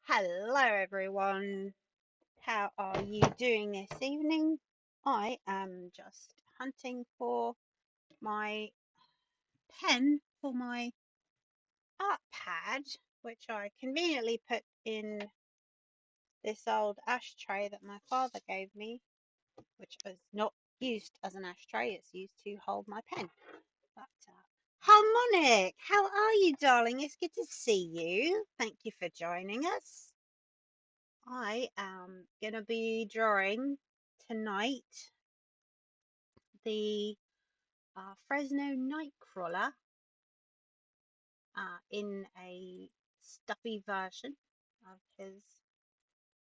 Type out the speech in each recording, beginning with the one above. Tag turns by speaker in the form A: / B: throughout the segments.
A: Hello everyone, how are you doing this evening? I am just hunting for my pen for my art pad, which I conveniently put in this old ashtray that my father gave me, which is not used as an ashtray, it's used to hold my pen. But, Harmonic, how are you, darling? It's good to see you. Thank you for joining us. I am going to be drawing tonight the Fresno Nightcrawler in a stuffy version of his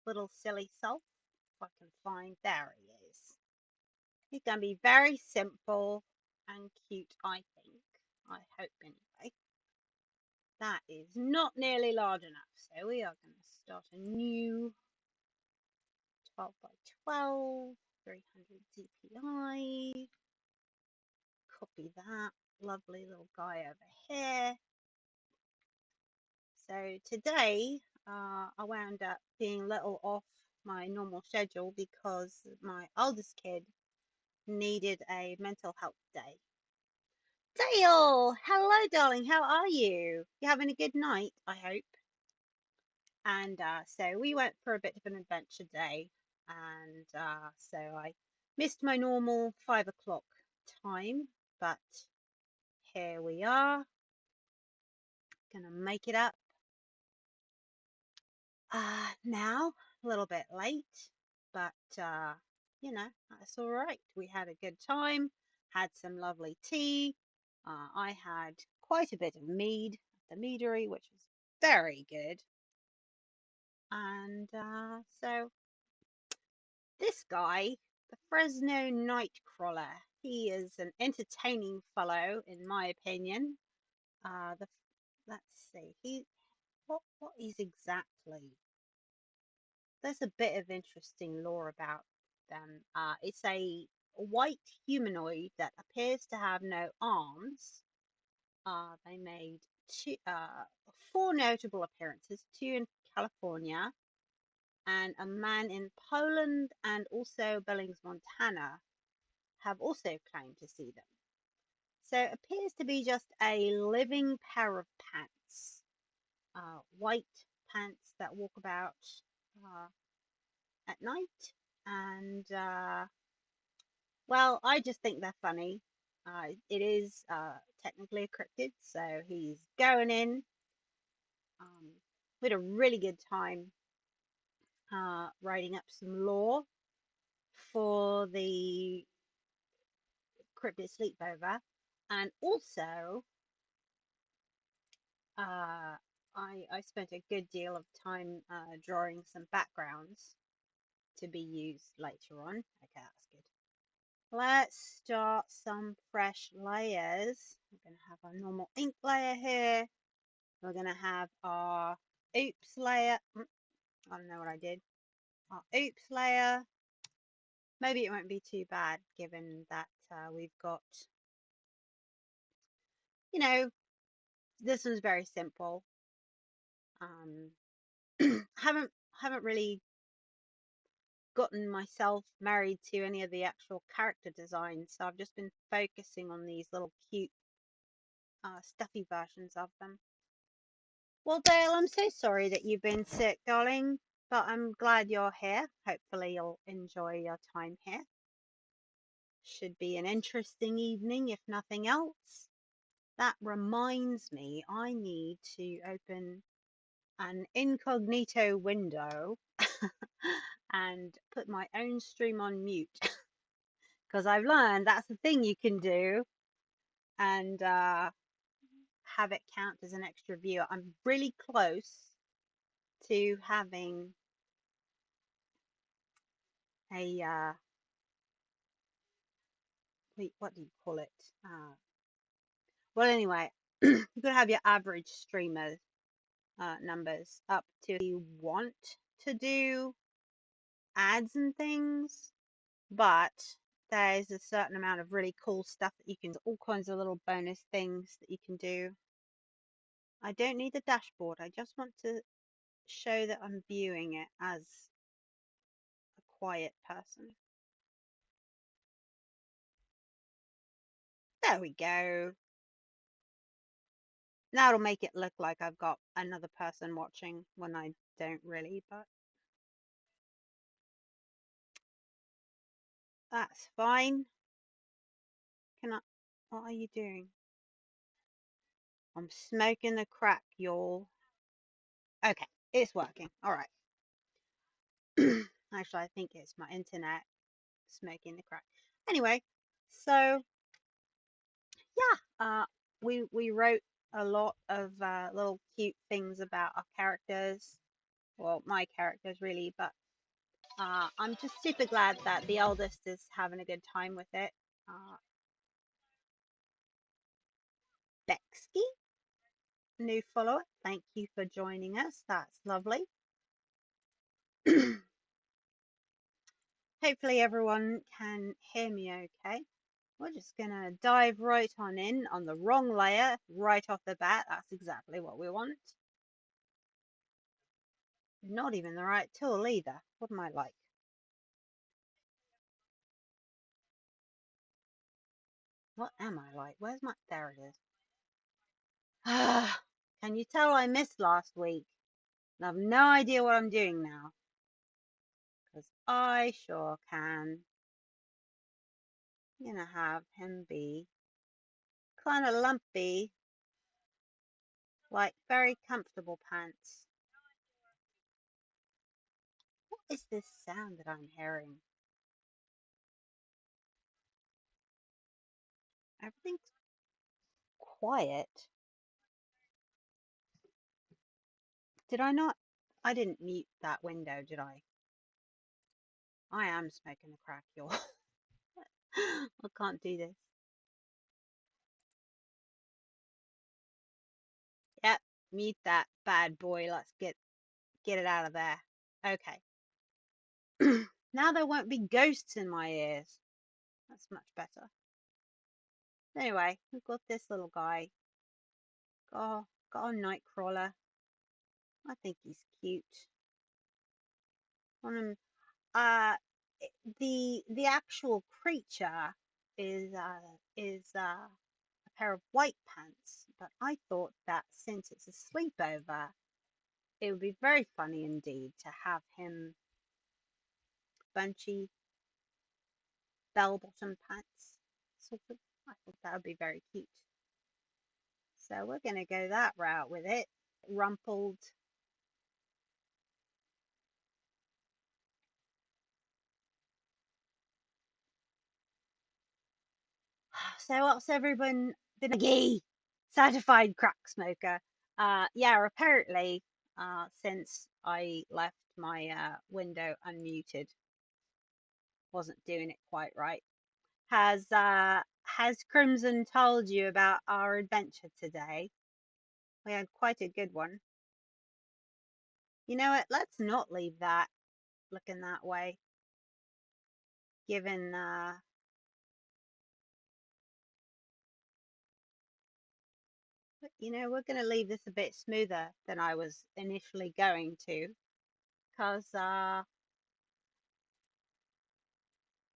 A: little silly self. If I can find, there he is. He's going to be very simple and cute, I think. I hope anyway. That is not nearly large enough, so we are going to start a new 12 by 12, 300 DPI. Copy that lovely little guy over here. So today I wound up being a little off my normal schedule because my oldest kid needed a mental health day. Dale, hello darling, how are you? You having a good night, I hope. And so we went for a bit of an adventure day, and so I missed my normal 5 o'clock time, but here we are, gonna make it up. Now, a little bit late, but you know, that's all right. We had a good time, had some lovely tea. I had quite a bit of mead at the meadery, which was very good. And so this guy, the Fresno Nightcrawler, he is an entertaining fellow, in my opinion. Let's see, what is exactly? There's a bit of interesting lore about them. It's a white humanoid that appears to have no arms. They made 4 notable appearances, 2 in California and a man in Poland, and also Billings, Montana have also claimed to see them. So it appears to be just a living pair of pants, white pants that walk about at night, and well, I just think they're funny. It is technically a cryptid, so he's going in. We had a really good time writing up some lore for the Cryptid Sleepover, and also I spent a good deal of time drawing some backgrounds to be used later on. Okay, that's good. Let's start some fresh layers. We're going to have our normal ink layer here. We're going to have our oops layer. I don't know what I did. Our oops layer. Maybe it won't be too bad given that we've got, you know, this one's very simple. Haven't really gotten myself married to any of the actual character designs, so I've just been focusing on these little cute stuffy versions of them. Well, Dale, I'm so sorry that you've been sick, darling, but I'm glad you're here. Hopefully you'll enjoy your time here. Should be an interesting evening, if nothing else. That reminds me, I need to open an incognito window and put my own stream on mute. Because I've learned that's the thing you can do, and have it count as an extra viewer. I'm really close to having a what do you call it? Well, anyway, you could have your average streamer numbers up to if you want to do ads and things, but there's a certain amount of really cool stuff that you can do, all kinds of little bonus things that you can do. I don't need the dashboard. I just want to show that I'm viewing it as a quiet person. There we go. Now it'll make it look like I've got another person watching when I don't really, but that's fine. Can I? What are you doing? I'm smoking the crack, y'all. Okay, it's working. All right. Actually, I think it's my internet smoking the crack. Anyway, so yeah, we wrote a lot of little cute things about our characters. Well, my characters really, but I'm just super glad that the eldest is having a good time with it. Bexky, new follower, thank you for joining us. That's lovely. Hopefully everyone can hear me okay. We're just gonna dive right on in on the wrong layer right off the bat. That's exactly what we want. Not even the right tool either. What am I like? What am I like? Where's my... There it is. Can you tell I missed last week? And I've no idea what I'm doing now. Because I sure can. I'm gonna have him be kind of lumpy, like very comfortable pants. What is this sound that I'm hearing? Everything's quiet. Did I not? I didn't mute that window, did I? I am smoking a crack, y'all. I can't do this. Yep, mute that bad boy. Let's get it out of there. Okay. Now there won't be ghosts in my ears. That's much better. Anyway, we've got this little guy. Got a Nightcrawler. I think he's cute. On him, the actual creature is a pair of white pants, but I thought that since it's a sleepover, it would be very funny indeed to have him bunchy bell-bottom pants, sort of. I thought that would be very cute. So we're going to go that route with it. Rumpled. So what's everyone been a gay certified crack smoker? Yeah, apparently, since I left my window unmuted, wasn't doing it quite right. Has Crimson told you about our adventure today? We had quite a good one. You know what? Let's not leave that looking that way. Given you know, we're going to leave this a bit smoother than I was initially going to, because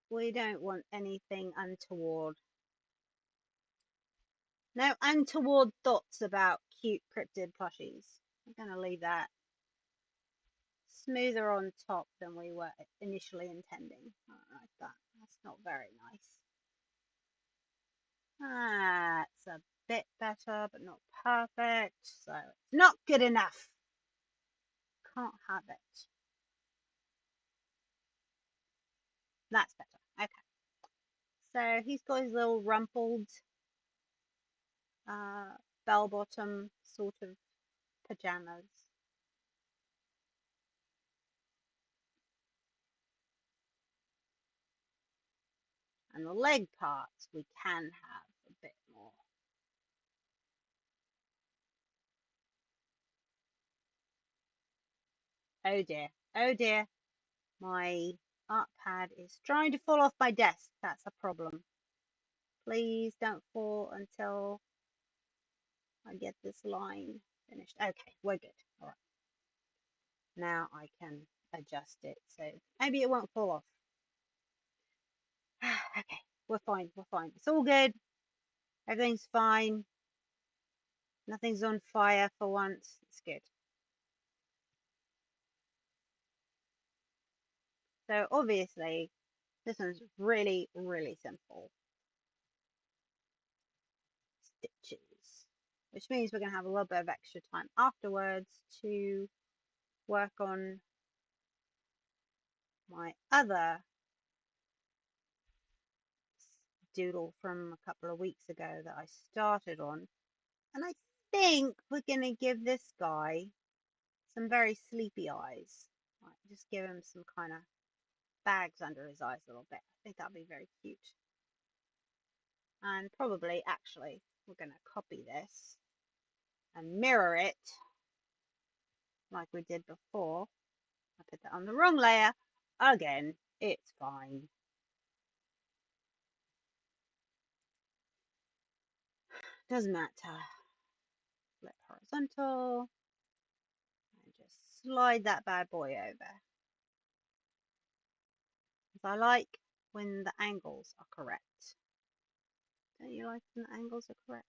A: we don't want anything untoward. No untoward thoughts about cute cryptid plushies. We're going to leave that smoother on top than we were initially intending. I don't like that. That's not very nice. That's a bit better, but not perfect. So it's not good enough. Can't have it. That's better. Okay. So he's got his little rumpled bell bottom sort of pajamas. And the leg parts we can have a bit more. Oh dear. Oh dear. My art pad is trying to fall off my desk. That's a problem. Please don't fall until I get this line finished. Okay, we're good. All right. Now I can adjust it, so maybe it won't fall off. Okay, we're fine, we're fine. It's all good. Everything's fine. Nothing's on fire for once. It's good. So obviously, this one's really, really simple. Stitches. Which means we're going to have a little bit of extra time afterwards to work on my other doodle from a couple of weeks ago that I started on. And I think we're going to give this guy some very sleepy eyes. Right, just give him some kind of bags under his eyes a little bit. I think that'll be very cute. And probably, actually, we're going to copy this and mirror it like we did before. I put that on the wrong layer. Again, it's fine. Doesn't matter. Flip horizontal. And just slide that bad boy over. Because I like when the angles are correct. Don't you like when the angles are correct?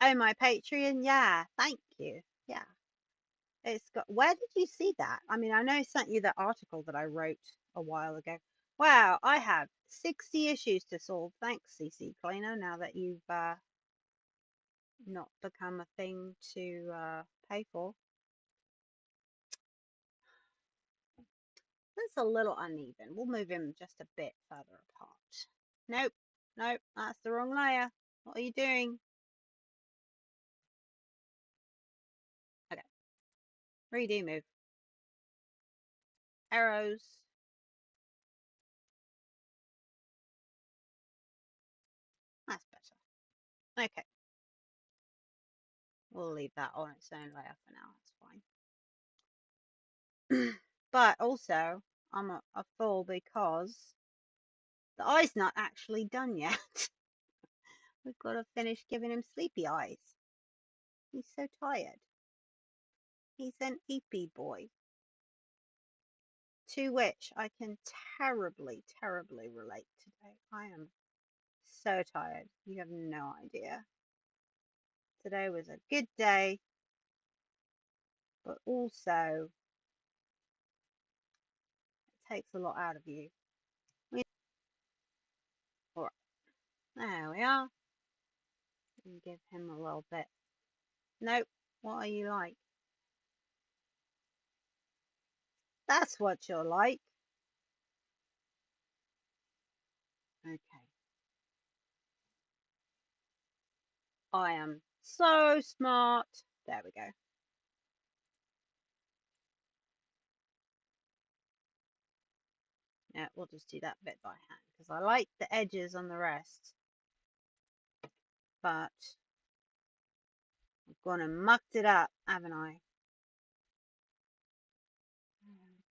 A: Oh, my Patreon? Yeah, thank you. Yeah. It's got, where did you see that? I mean, I know I sent you the article that I wrote a while ago. Wow, I have 60 issues to solve. Thanks, CC Cleaner, now that you've not become a thing to pay for. That's a little uneven. We'll move him just a bit further apart. Nope, nope, that's the wrong layer. What are you doing? Okay, redo move. Arrows. That's better. Okay. We'll leave that on its own layer for now. That's fine. But also, I'm a fool because the eye's not actually done yet. We've got to finish giving him sleepy eyes. He's so tired. He's an Eepy boy. To which I can terribly, terribly relate today. I am so tired. You have no idea. Today was a good day, but also it takes a lot out of you. Alright, there we are. And give him a little bit. Nope, what are you like? That's what you're like. Okay. I am so smart. There we go. Yeah, we'll just do that bit by hand because I like the edges on the rest. But I've gone and mucked it up, haven't I?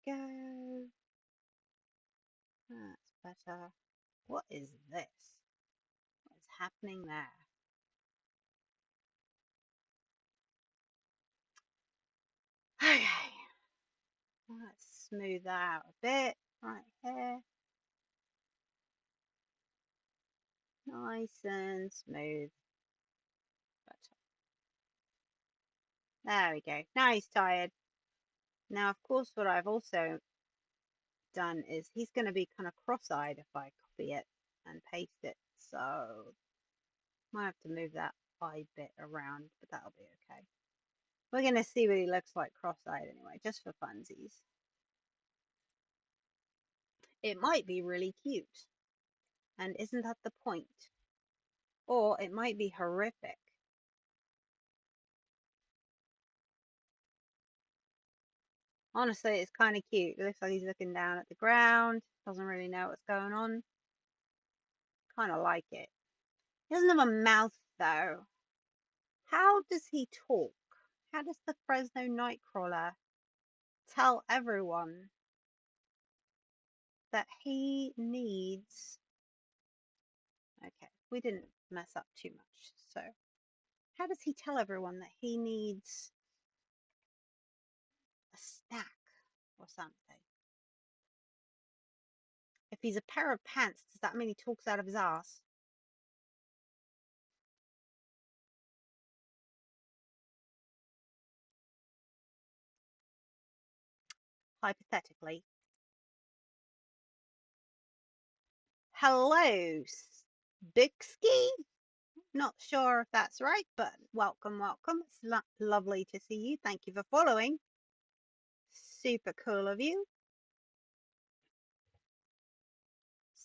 A: There we go. That's better. What is this? What is happening there? Okay. Let's smooth that out a bit. Right here. Nice and smooth. Better. There we go. Now he's tired. Now, of course, what I've also done is he's going to be kind of cross-eyed if I copy it and paste it. So might have to move that eye bit around, but that'll be okay. We're going to see what he looks like cross-eyed anyway, just for funsies. It might be really cute. And isn't that the point? Or it might be horrific. Honestly, it's kind of cute. It looks like he's looking down at the ground. Doesn't really know what's going on. Kind of like it. He doesn't have a mouth, though. How does he talk? How does the Fresno Nightcrawler tell everyone that he needs... Okay, we didn't mess up too much. So, how does he tell everyone that he needs a or something. If he's a pair of pants, does that mean he talks out of his ass? Hypothetically. Hello, Bixky. Not sure if that's right, but welcome, welcome. It's lovely to see you. Thank you for following. Super cool of you.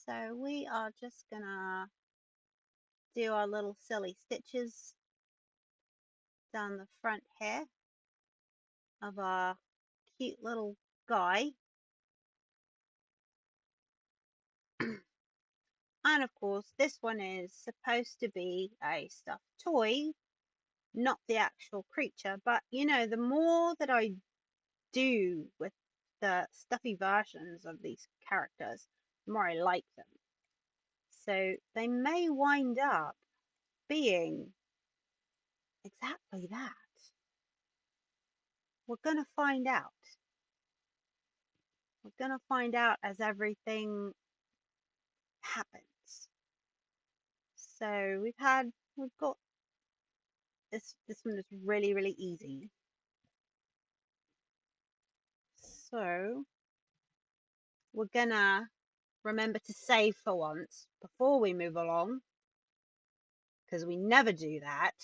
A: So we are just gonna do our little silly stitches down the front here of our cute little guy. And of course, this one is supposed to be a stuffed toy, not the actual creature. But you know, the more that I do with the stuffy versions of these characters, the more I like them. So they may wind up being exactly that. We're going to find out. We're going to find out as everything happens. So we've got this one is really, really easy. So we're gonna remember to save for once before we move along, because we never do that.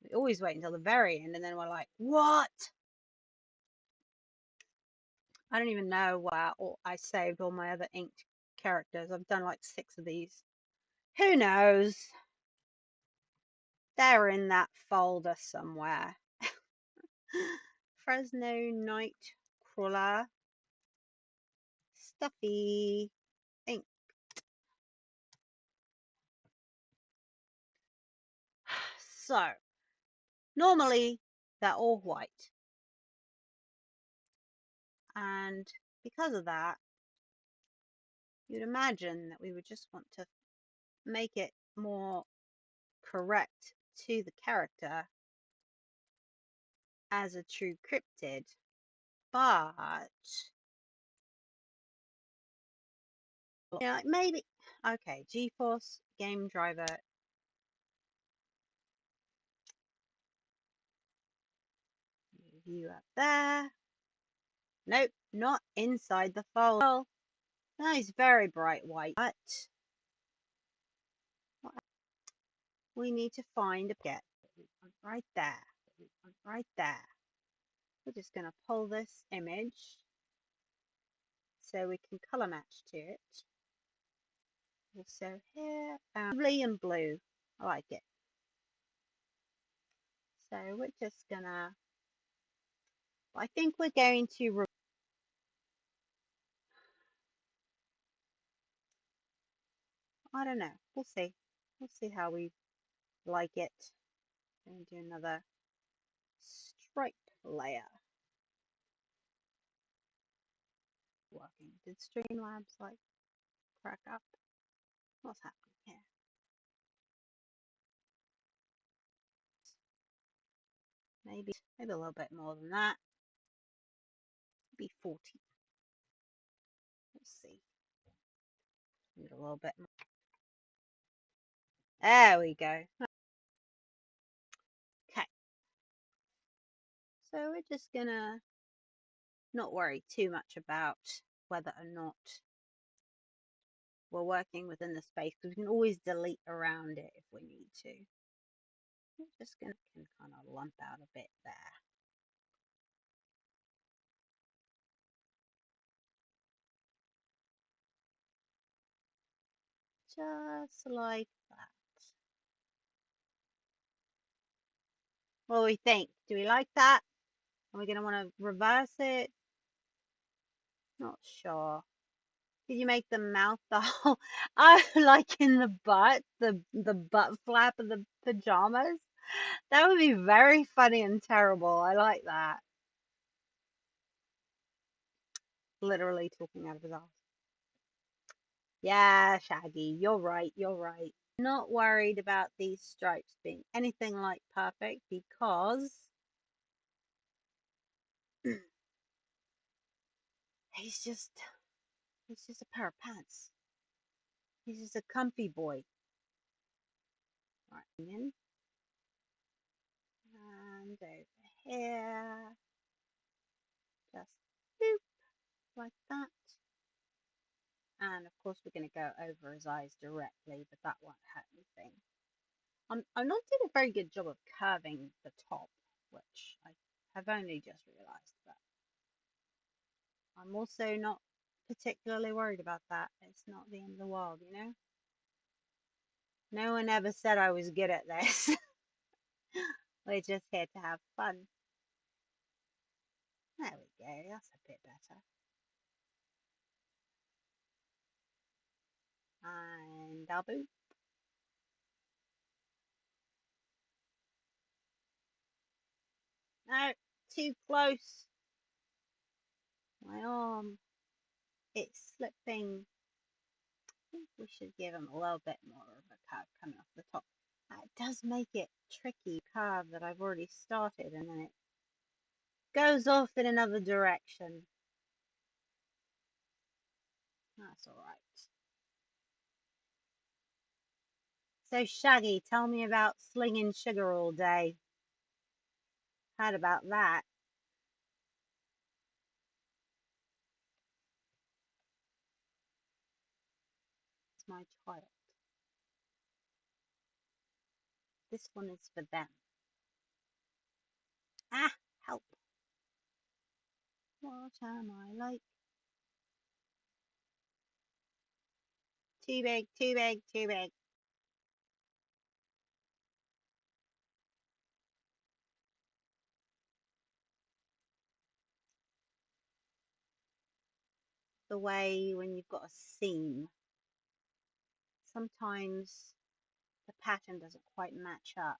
A: We always wait until the very end and then we're like, what? I don't even know where I saved all my other inked characters. I've done like 6 of these. Who knows? They're in that folder somewhere. Fresno Nightcrawler, Stuffie, ink. So, normally they're all white. And because of that, you'd imagine that we would just want to make it more correct to the character as a true cryptid. But you know, maybe okay, GeForce game driver. View up there. Nope, not inside the folder. Well, nice, very bright white, but we need to find a get right there. Right there. We're just going to pull this image so we can color match to it. Also here, lovely and blue. I like it. So we're just gonna, I think we're going to, I don't know, we'll see. We'll see how we like it. Going to do another stripe layer. Working. Did Streamlabs like crack up? What's happening here? Maybe a little bit more than that. Maybe 40. Let's see. Need a little bit more. There we go. Okay. So we're just gonna not worry too much about whether or not we're working within the space, because we can always delete around it if we need to. We're just gonna kind of lump out a bit there. Just like that. What do we think? Do we like that? Are we gonna want to reverse it? Not sure. Did you make the mouth the whole? I like in the butt, the butt flap of the pajamas. That would be very funny and terrible. I like that. Literally talking out of his ass. Yeah, Shaggy, you're right. You're right. Not worried about these stripes being anything like perfect, because He's just a pair of pants. He's just a comfy boy. Right, in and over here, just boop, like that. And of course we're going to go over his eyes directly, but that won't hurt anything. I'm not doing a very good job of curving the top, which I have only just realised, but I'm also not particularly worried about that. It's not the end of the world, you know? No one ever said I was good at this. We're just here to have fun. There we go, that's a bit better. And double. No, too close. My arm, it's slipping. I think we should give him a little bit more of a curve coming off the top. It does make it tricky curve that I've already started, and then it goes off in another direction. That's all right. So Shaggy, tell me about slinging sugar all day. Heard about that. It's my child. This one is for them. Ah, help. What am I like? Too big, too big, too big. The way when you've got a seam, sometimes the pattern doesn't quite match up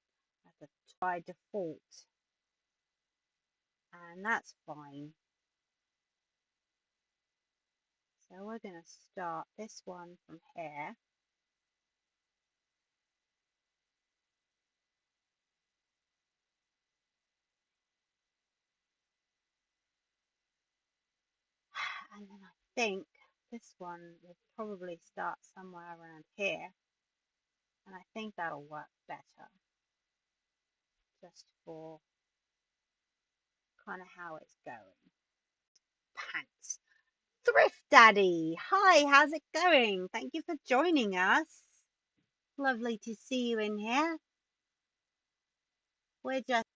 A: by default, and that's fine. So we're going to start this one from here. And then I think this one will probably start somewhere around here. And I think that'll work better. Just for kind of how it's going. Pants. Thrift Daddy. Hi, how's it going? Thank you for joining us. Lovely to see you in here. We're just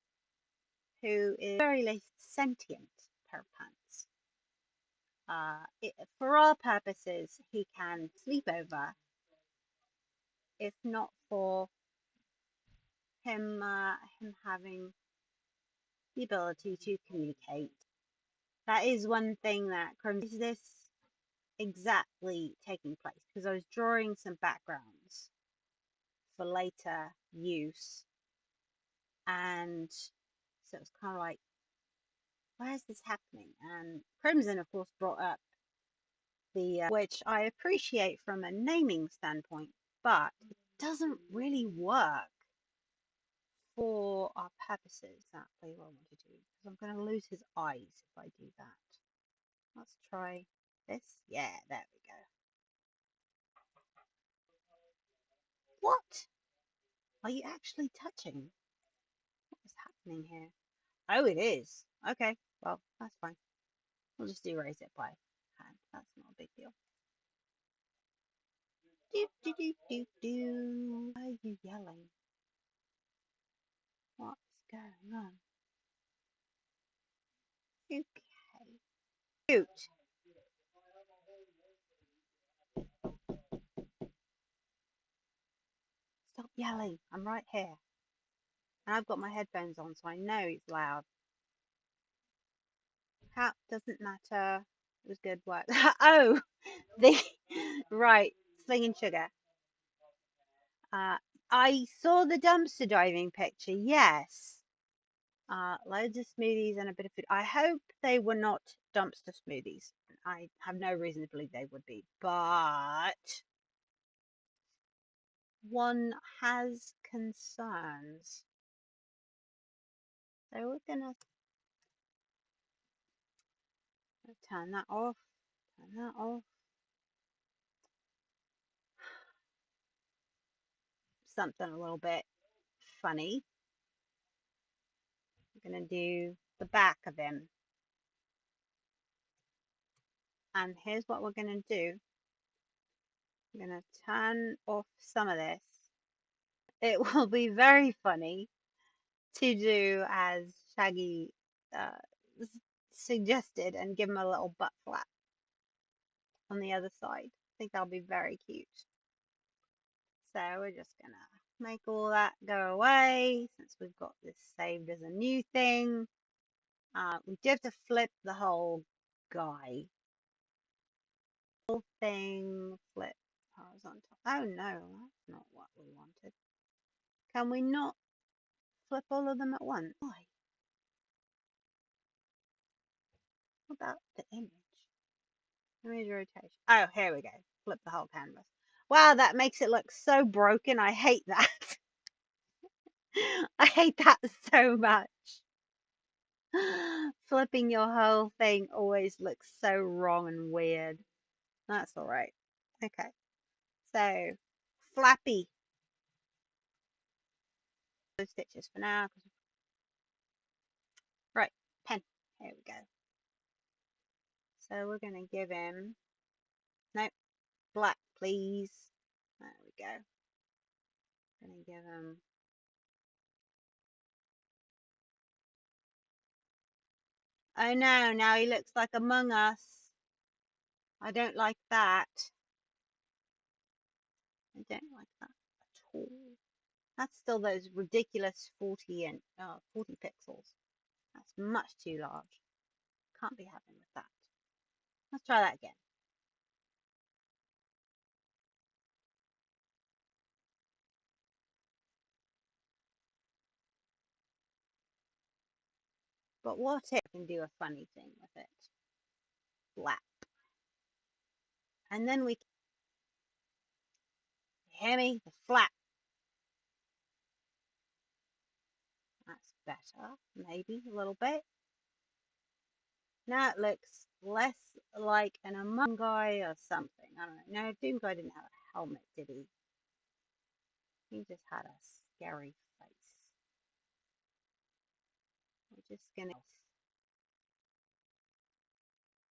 A: who is very sentient pair of pants. For our purposes, he can sleep over. If not for him having the ability to communicate. That is one thing that is this exactly taking place, because I was drawing some backgrounds for later use, and so it's kind of like, why is this happening? And Crimson, of course, brought up the which I appreciate from a naming standpoint, but it doesn't really work for our purposes exactly what I want to do, because I'm going to lose his eyes if I do that. Let's try this. Yeah, there we go. What? Are you actually touching? What is happening here? Oh, it is. Okay, well, that's fine. We'll just erase it by hand. That's not a big deal. Do, do, do, do, do. Why are you yelling? What's going on? Okay. Cute. Stop yelling. I'm right here. And I've got my headphones on, so I know it's loud. How doesn't matter. It was good work. Oh, the right, slinging sugar. I saw the dumpster diving picture. Yes. Loads of smoothies and a bit of food. I hope they were not dumpster smoothies. I have no reason to believe they would be, but one has concerns. So we're gonna turn that off. Turn that off. Something a little bit funny. I'm going to do the back of him. And here's what we're going to do. I'm going to turn off some of this. It will be very funny to do as Shaggy suggested and give him a little butt flap on the other side. I think that'll be very cute. So we're just going to make all that go away since we've got this saved as a new thing. We do have to flip the whole guy. Whole thing, flip horizontal. Oh no, that's not what we wanted. Can we not flip all of them at once? Why? What about the image? Image rotation. Oh, here we go. Flip the whole canvas. Wow, that makes it look so broken. I hate that. I hate that so much. Flipping your whole thing always looks so wrong and weird. That's all right. Okay. So, flappy. Those stitches for now. Right, pen. Here we go. So we're going to give him, nope, black, please. There we go. Going to give him, oh no, now he looks like Among Us. I don't like that. I don't like that at all. That's still those ridiculous 40 pixels. That's much too large. Can't be happy with that. Let's try that again. But what if I can do a funny thing with it? Flap. And then we can hear me? The flap. That's better, maybe a little bit. Now it looks less like an Among Guy or something. I don't know. No, Doom Guy didn't have a helmet, did he? He just had a scary face. We're just gonna.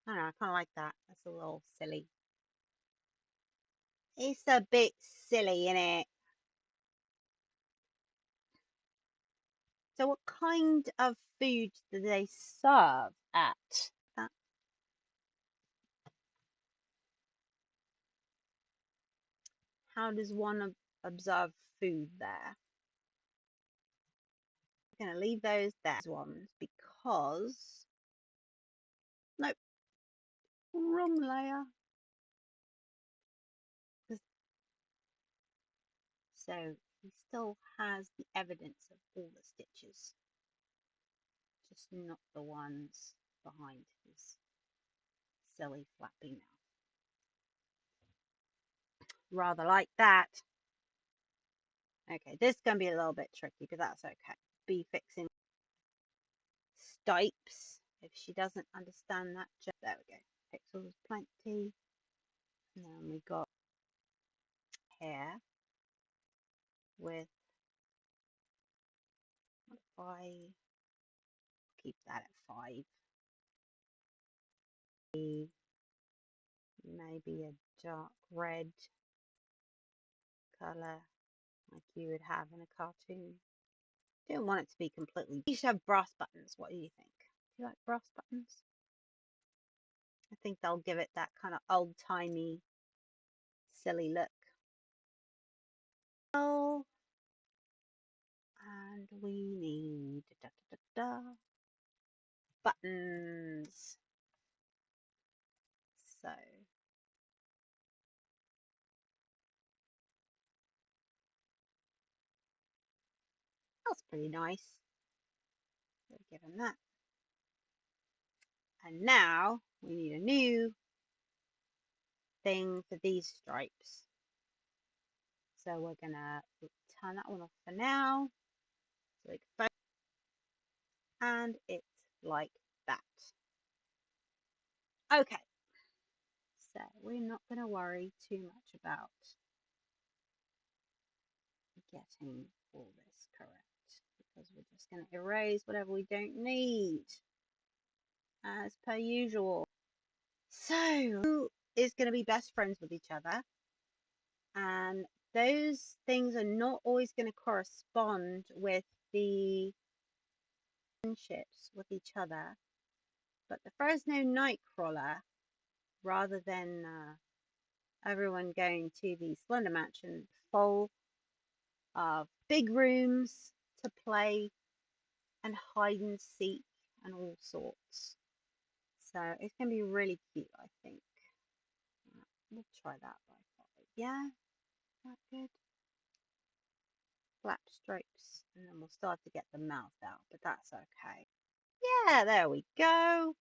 A: I don't know. I kind of like that. That's a little silly. It's a bit silly, innit? So, what kind of food do they serve at? How does one observe food there? I'm going to leave those there ones because, nope, wrong layer. So he still has the evidence of all the stitches, just not the ones behind his silly flappy mouth. Rather like that. Okay, this is going to be a little bit tricky, but that's okay. Be fixing stipes if she doesn't understand that. There we go. Pixels plenty. And then we got hair with, what if I keep that at 5? Maybe a dark red color like you would have in a cartoon. Don't want it to be completely. You should have brass buttons. What do you think? Do you like brass buttons? I think they'll give it that kind of old-timey, silly look. Oh, and we need buttons. So that's pretty nice. We'll give him that. And now we need a new thing for these stripes. So we're gonna turn that one off for now. So we can and it's like that. Okay. So we're not going to worry too much about getting all this correct, because we're just going to erase whatever we don't need, as per usual. So who is going to be best friends with each other? And those things are not always going to correspond with the friendships with each other. But the Fresno Nightcrawler, rather than everyone going to the Slender Mansion full of big rooms to play and hide and seek and all sorts. So it's going to be really cute, I think. We'll try that by 5. Yeah, that good. Black stripes, and then we'll start to get the mouth out, but that's okay. Yeah, there we go.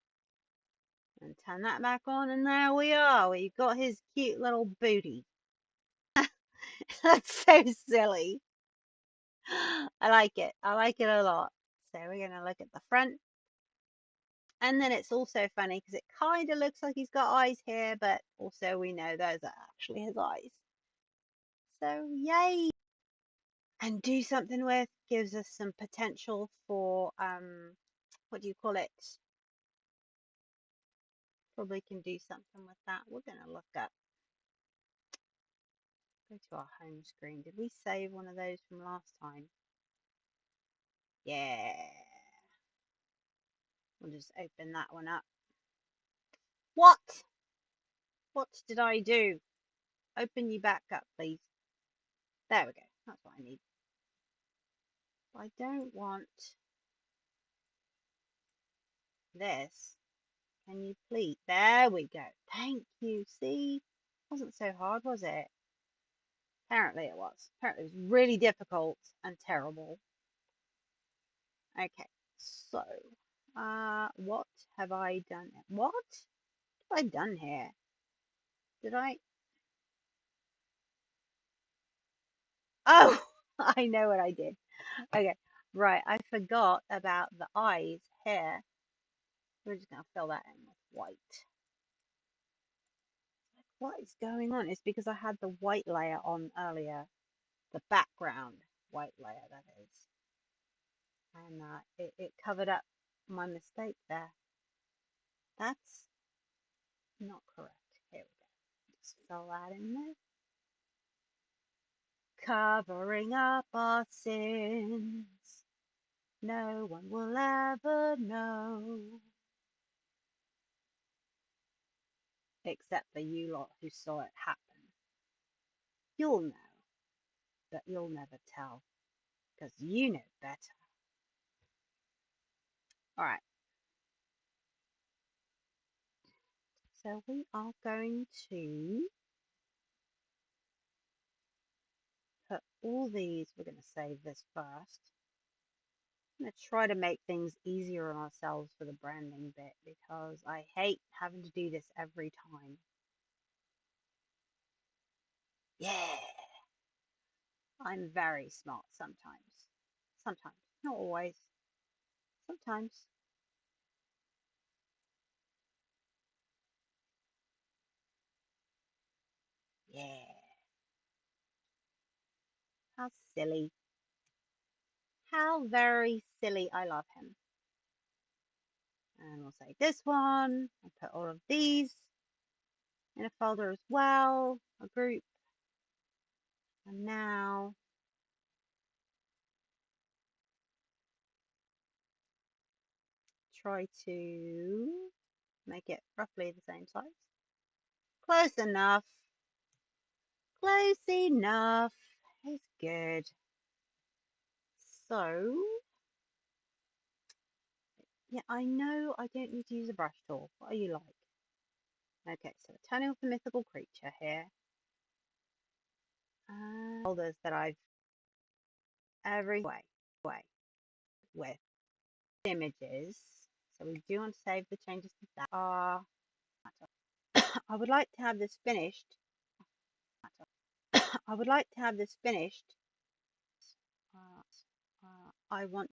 A: And turn that back on, and there we are. We've got his cute little booty. That's so silly. I like it. I like it a lot. So we're going to look at the front. And then it's also funny because it kind of looks like he's got eyes here, but also we know those are actually his eyes. So yay! And do something with gives us some potential for what do you call it? Probably can do something with that. We're going to look up. Go to our home screen. Did we save one of those from last time? Yeah. We'll just open that one up. What? What did I do? Open you back up, please. There we go. That's what I need. I don't want this. Can you please? There we go. Thank you. See? Wasn't so hard, was it? Apparently it was. Apparently it was really difficult and terrible. Okay. So, what have I done? What have I done here? Did I? Oh, I know what I did. Okay, right. I forgot about the eyes here. We're just gonna fill that in with white. What is going on? It's because I had the white layer on earlier, the background white layer, that is, and it covered up my mistake there. That's not correct. Here we go. Just fill that in there. Covering up our sins, no one will ever know. Except for you lot who saw it happen. You'll know, but you'll never tell, because you know better. Alright. So we are going to put all these, we're going to save this first. I'm going to try to make things easier on ourselves for the branding bit, because I hate having to do this every time. Yeah! I'm very smart sometimes. Sometimes. Not always. Sometimes. Yeah. How silly. How very silly. I love him. And we'll say this one. I'll put all of these in a folder as well. A group. And now try to make it roughly the same size. Close enough. Close enough. It's good. So, yeah, I know I don't need to use a brush tool. What are you like? Okay, so we're turning off the mythical creature here. Folders that I've every way with images. So we do want to save the changes to that. I would like to have this finished. I would like to have this finished. I want